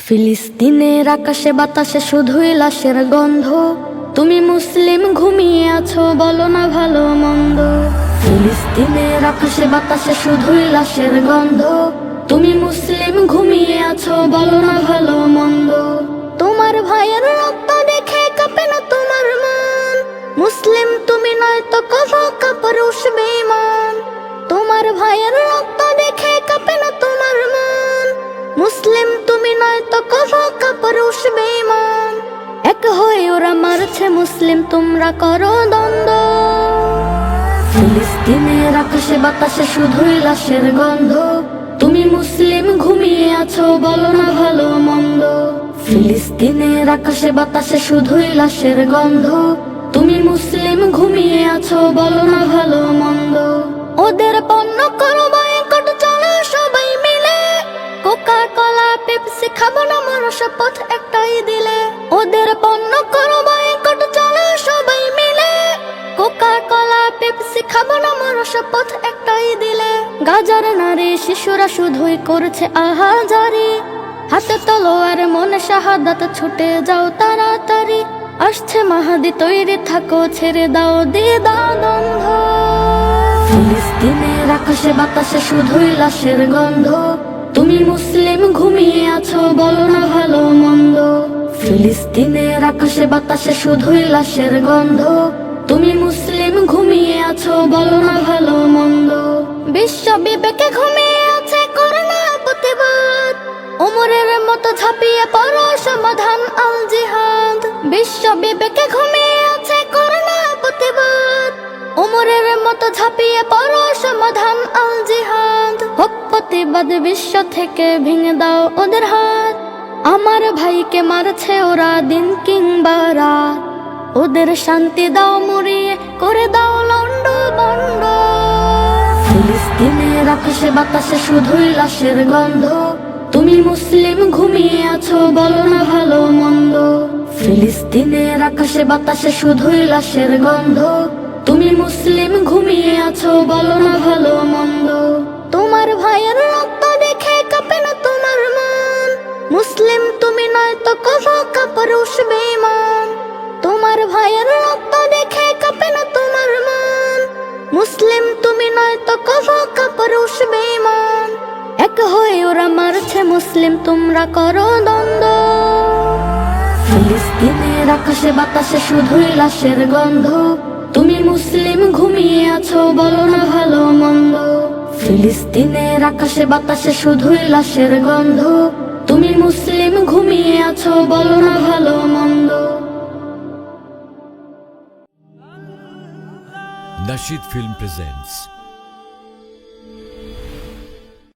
ফিলিস্তিনের আকাশে বাতাসে শুধুই লাশের গন্ধ। তুমি মুসলিম ঘুমিয়ে আছো, বলো না ভালো মন্দ। ফিলিস্তিনের আকাশে বাতাসে শুধুই লাশের গন্ধ। তুমি মুসলিম ঘুমিয়ে আছো, বলো না ভালো মন্দ। তোমার ভাইয়ের রক্ত দেখে কাঁপে না তোমার মন। মুসলিম তুমি নয় তো কভো কাপুরুষ বেঈমান। তোমার ভাইয়ের রক্ত দেখে কাঁপে না তোমার মন। মুসলিম তুমি নয় তো কভো কাপুরুষ বেঈমান। এক হয়ে ওরা মারছে মুসলিম, তোমরা করো দ্বন্দ্ব। ফিলিস্তিনের আকাশে বাতাসে শুধুই লাশের গন্ধ। তুমি মুসলিম ঘুমিয়ে আছো, বলো না ভালো মন্দ। ফিলিস্তিনের আকাশে বাতাসে শুধুই লাশের গন্ধ। তুমি মুসলিম ঘুমিয়ে আছো, বলো না ভালো মন্দ। ওদের পণ্য করো বয়কট, চলো সবাই মিলে। কোকা কোলা পেপসি খাবো না, মরো শপথ একটাই দিলে। ওদের পণ্য করো বয়কট, চলো সবাই মিলে। কোকা কোলা পেপসি খাবো না, মরো শপথ একটাই দিলে। গাজার নারী শিশুরা শুধুই করছে আহাজারি। হাতে তলোয়ার মনে শাহাদাত, ছুটে যাও তাড়াতাড়ি। আসছে মাহাদি, তৈরি থাকো, ছেড়ে দাও দ্বিধা দ্বন্দ্ব। ফিলিস্তিনের আকাশে বাতাসে শুধুই লাশের গন্ধ। তুমি মুসলিম ঘুমিয়ে আছো, বলো না ভালো মন্দ। ফিলিস্তিনের আকাশে বাতাসে শুধুই লাশের গন্ধ। তুমি মুসলিম ঘুমিয়ে আছো, বলো না ভালো মন্দ। বিশ্ব বিবেকে ঘুমিয়ে আছে, করো না প্রতিবাদ। ওমরের মতো ঝাঁপিয়ে পড়ো, সমাধান আল জিহাদ। বিশ্ব বিবেকে ঘুমিয়ে আছে, করো না প্রতিবাদ। ওমরের মতো ঝাঁপিয়ে পড়ো, সমাধান আল জিহাদ। হোক প্রতিবাদ বিশ্ব থেকে, ভেঙে দাও ওদের হাত। আমার ভাইকে মারছে ওরা দিন কিংবা রাত। ওদের শান্তি দাও মুড়িয়ে, করে দাও লন্ড বন্ড। ফিলিস্তিনের আকাশে বাতাসে শুধুই লাশের গন্ধ। তুমি মুসলিম ঘুমিয়ে আছো, বলো না ভালো মন্দ। ফিলিস্তিনের আকাশে বাতাসে শুধুই লাশের গন্ধ। তুমি মুসলিম ঘুমিয়ে আছো, বলো না ভালো মন্দ। তোমার ভাইয়ের রক্ত দেখে কাঁপে না তোমার মন। মুসলিম তুমি নয় তো কভো কাপুরুষ বেঈমান। তোমার ভাইয়ের রক্ত দেখে কাঁপে না তোমার মন। মুসলিম তুমি নয় তো কভো কাপুরুষ বেঈমান। এক হয়ে ওরা মারছে মুসলিম, তোমরা করো দ্বন্দ্ব। ফিলিস্তিনের আকাশে বাতাসে শুধুই লাশের গন্ধ। তুমি মুসলিম ঘুমিয়ে আছো, বলো না ভালো মন্দ। ফিলিস্তিনের আকাশে বাতাসে শুধুই লাশের গন্ধ। তুমি মুসলিম ঘুমিয়ে আছো, বলো না ভালো মন্দ। Nasheed Film presents